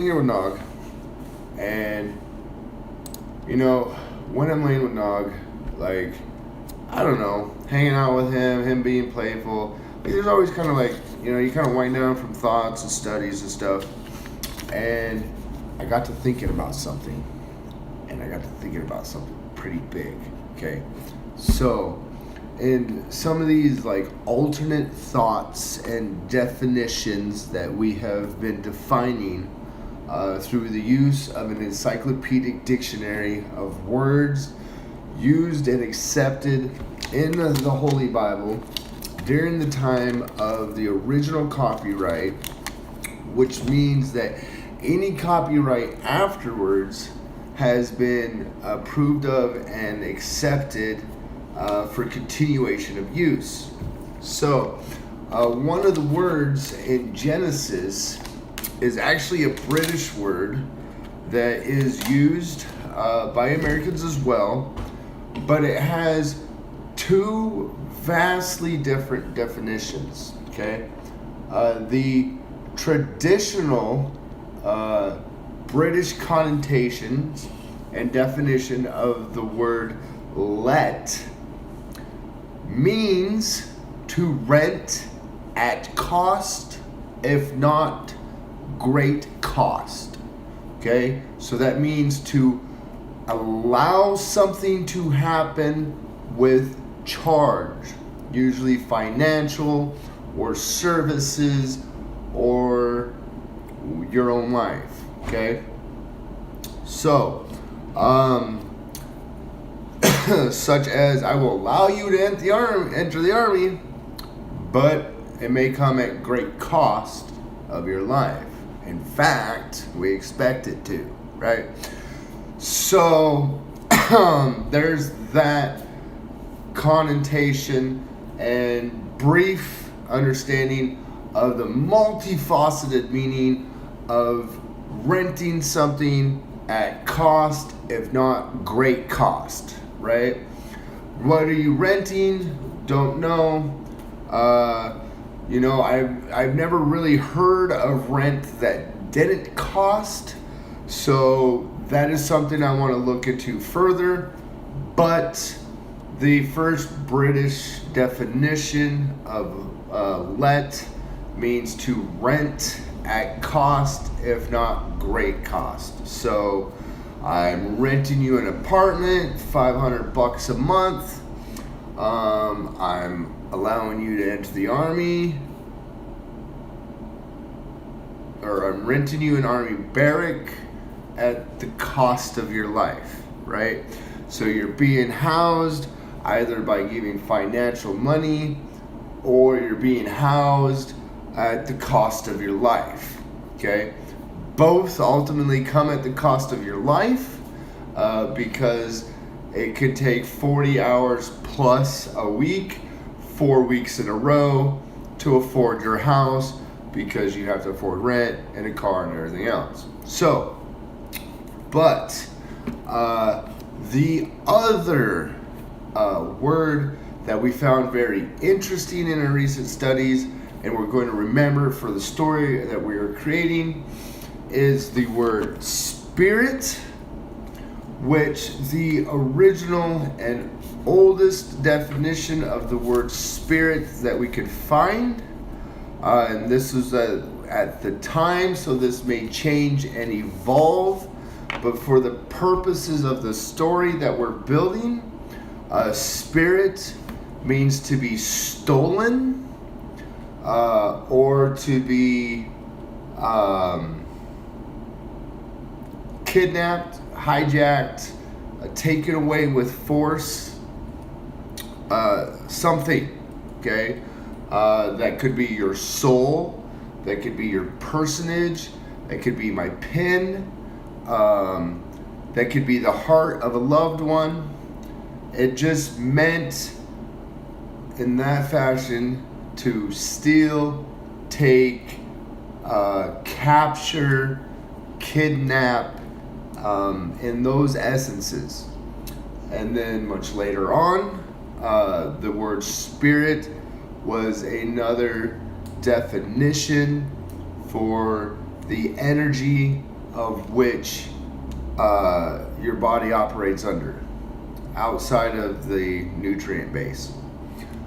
Here with Nog, and you know, when I'm laying with Nog, like I don't know, hanging out with him being playful. Like, there's always kind of like you kind of wind down from thoughts and studies and stuff, and I got to thinking about something, pretty big. Okay, so in some of these like alternate thoughts and definitions that we have been defining through the use of an encyclopedic dictionary of words used and accepted in the Holy Bible during the time of the original copyright, which means that any copyright afterwards has been approved of and accepted for continuation of use. So, one of the words in Genesis is actually a British word that is used by Americans as well, but it has two vastly different definitions. Okay, the traditional British connotations and definition of the word let means to rent at cost, if not great cost. Okay, so that means to allow something to happen with charge, usually financial or services or your own life. Okay, so such as I will allow you to enter the army, but it may come at great cost of your life. In fact, we expect it to, right? So there's that connotation and brief understanding of the multifaceted meaning of renting something at cost, if not great cost, right? What are you renting? Don't know. I've never really heard of rent that didn't cost, so that is something I want to look into further. But the first British definition of let means to rent at cost, if not great cost. So I'm renting you an apartment, $500 a month. I'm allowing you to enter the army, or I'm renting you an army barrack at the cost of your life, right? So you're being housed either by giving financial money, or you're being housed at the cost of your life. Okay, both ultimately come at the cost of your life, because it could take 40 hours plus a week, 4 weeks in a row, to afford your house, because you have to afford rent and a car and everything else. So, but the other word that we found very interesting in our recent studies, and we're going to remember for the story that we are creating, is the word spirit, which the original and oldest definition of the word spirit that we could find, and this was at the time, so this may change and evolve, but for the purposes of the story that we're building, spirit means to be stolen, or to be kidnapped, hijacked, taken away with force, something, okay? That could be your soul, that could be your personage, that could be my pen, that could be the heart of a loved one. It just meant in that fashion to steal, take, capture, kidnap, in those essences. And then much later on, the word spirit was another definition for the energy of which your body operates under, outside of the nutrient base.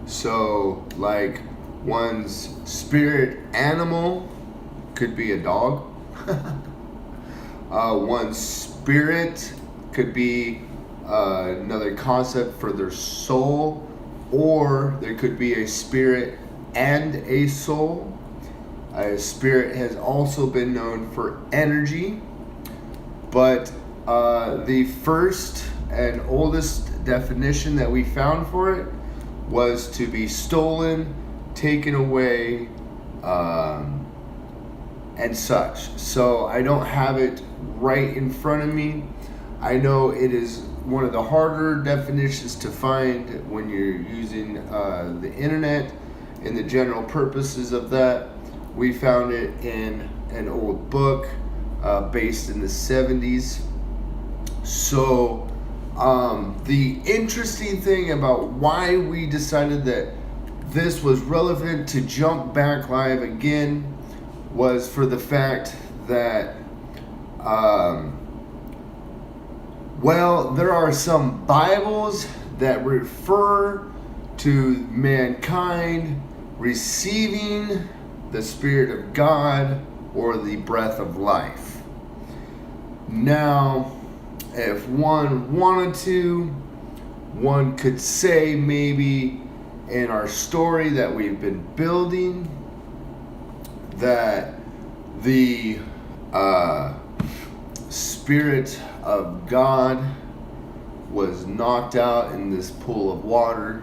So, like, one's spirit animal could be a dog. One's spirit could be another concept for their soul, or there could be a spirit and a soul. A spirit has also been known for energy, but the first and oldest definition that we found for it was to be stolen, taken away, and such. So I don't have it right in front of me. I know it is one of the harder definitions to find when you're using the internet and the general purposes of that. We found it in an old book based in the 70s. So the interesting thing about why we decided that this was relevant to jump back live again was for the fact that there are some Bibles that refer to mankind receiving the Spirit of God or the breath of life. Now, if one wanted to, one could say maybe in our story that we've been building that the Spirit of God was knocked out in this pool of water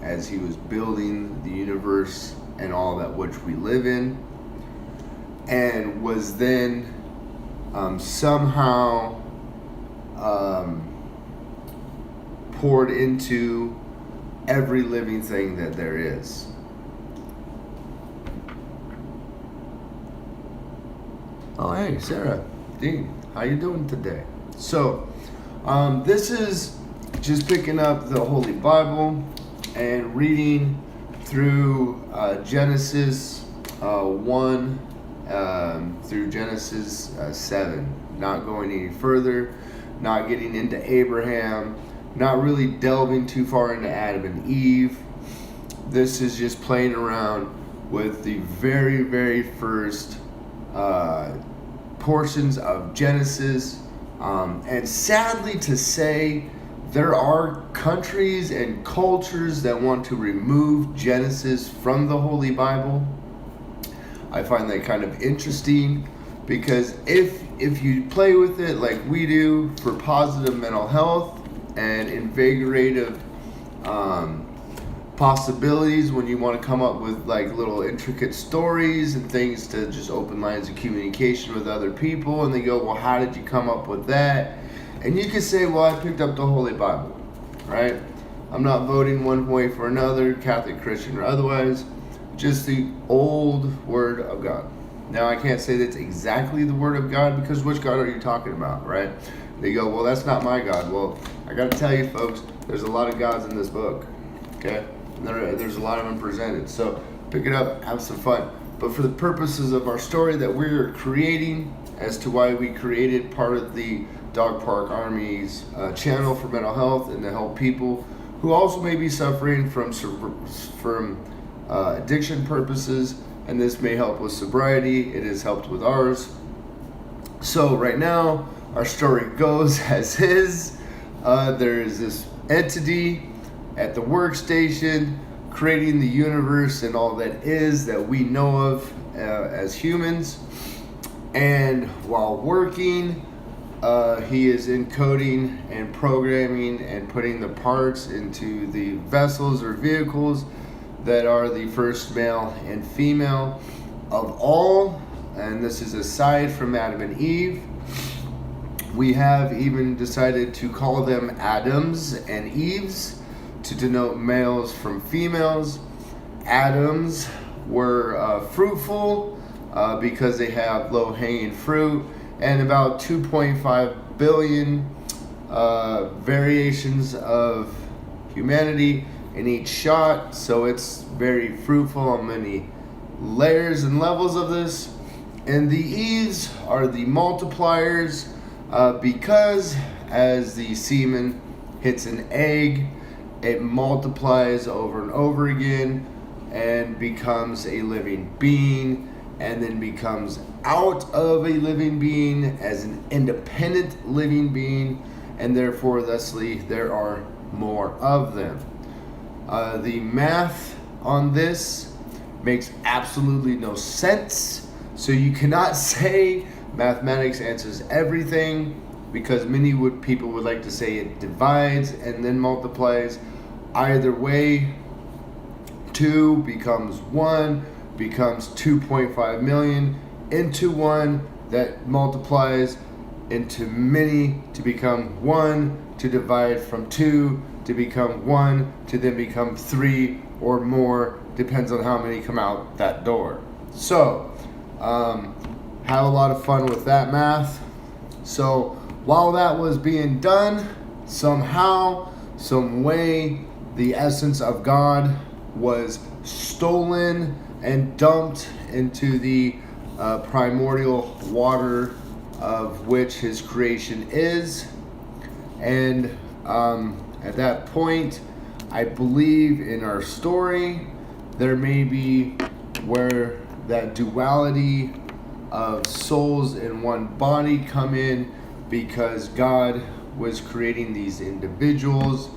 as he was building the universe and all that which we live in, and was then somehow poured into every living thing that there is. Oh, hey, Sarah, Dean, how you doing today? So, this is just picking up the Holy Bible and reading through Genesis 1 through Genesis 7. Not going any further, not getting into Abraham, not really delving too far into Adam and Eve. This is just playing around with the very, very first portions of Genesis. And sadly to say, there are countries and cultures that want to remove Genesis from the Holy Bible. I find that kind of interesting because if you play with it like we do for positive mental health and invigorative possibilities, when you want to come up with like little intricate stories and things to just open lines of communication with other people, and they go, well, how did you come up with that? And you can say, well, I picked up the Holy Bible, right? I'm not voting one way for another, Catholic, Christian, or otherwise, just the old Word of God. Now, I can't say that's exactly the Word of God, because which God are you talking about, right? They go, well, that's not my God. Well, I got to tell you, folks, there's a lot of gods in this book, okay? There's a lot of them presented. So pick it up, have some fun. But for the purposes of our story that we're creating, as to why we created part of the Dog Park Army's channel for mental health and to help people who also may be suffering from addiction purposes, and this may help with sobriety. It has helped with ours. So right now, our story goes as is. There is this entity at the workstation creating the universe and all that is that we know of as humans. And while working, he is encoding and programming and putting the parts into the vessels or vehicles that are the first male and female of all. And this is aside from Adam and Eve. We have even decided to call them Adams and Eves to denote males from females. Adams were fruitful because they have low-hanging fruit, and about 2.5 billion variations of humanity in each shot, so it's very fruitful on many layers and levels of this. And the E's are the multipliers because as the semen hits an egg, it multiplies over and over again and becomes a living being, and then becomes out of a living being as an independent living being, and therefore thusly there are more of them. The math on this makes absolutely no sense, so you cannot say mathematics answers everything, because many people would like to say it divides and then multiplies. Either way, 2 becomes 1, becomes 2.5 million into 1, that multiplies into many to become 1, to divide from 2 to become 1, to then become 3 or more, depends on how many come out that door. So have a lot of fun with that math. So while that was being done, somehow, some way, the essence of God was stolen and dumped into the primordial water of which his creation is. And at that point, I believe in our story, there may be where that duality of souls in one body come in, because God was creating these individuals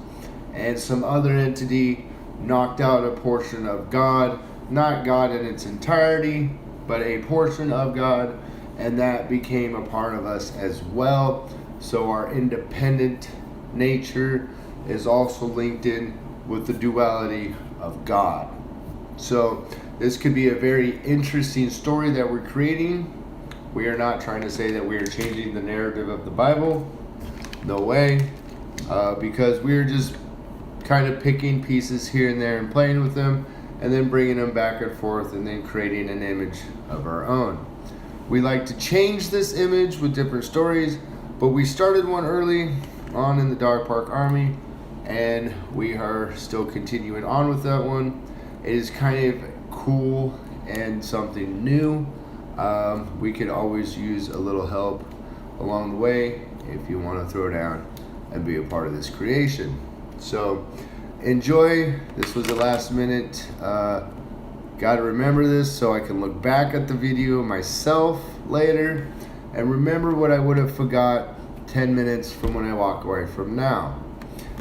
and some other entity knocked out a portion of God, not God in its entirety, but a portion of God, and that became a part of us as well. So our independent nature is also linked in with the duality of God. So this could be a very interesting story that we're creating. We are not trying to say that we are changing the narrative of the Bible. No way. Because we're just kind of picking pieces here and there and playing with them, and then bringing them back and forth, and then creating an image of our own. We like to change this image with different stories, but we started one early on in the Dog Park Army, and we are still continuing on with that one. It is kind of cool and something new. We could always use a little help along the way if you want to throw down and be a part of this creation. So enjoy. This was the last minute. Got to remember this so I can look back at the video myself later and remember what I would have forgot 10 minutes from when I walk away from now.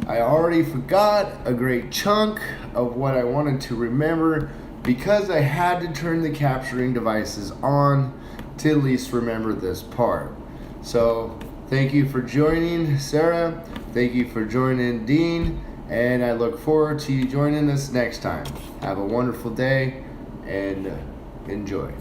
I already forgot a great chunk of what I wanted to remember, because I had to turn the capturing devices on to at least remember this part. So thank you for joining, Sarah. Thank you for joining, Dean. And I look forward to you joining us next time. Have a wonderful day and enjoy.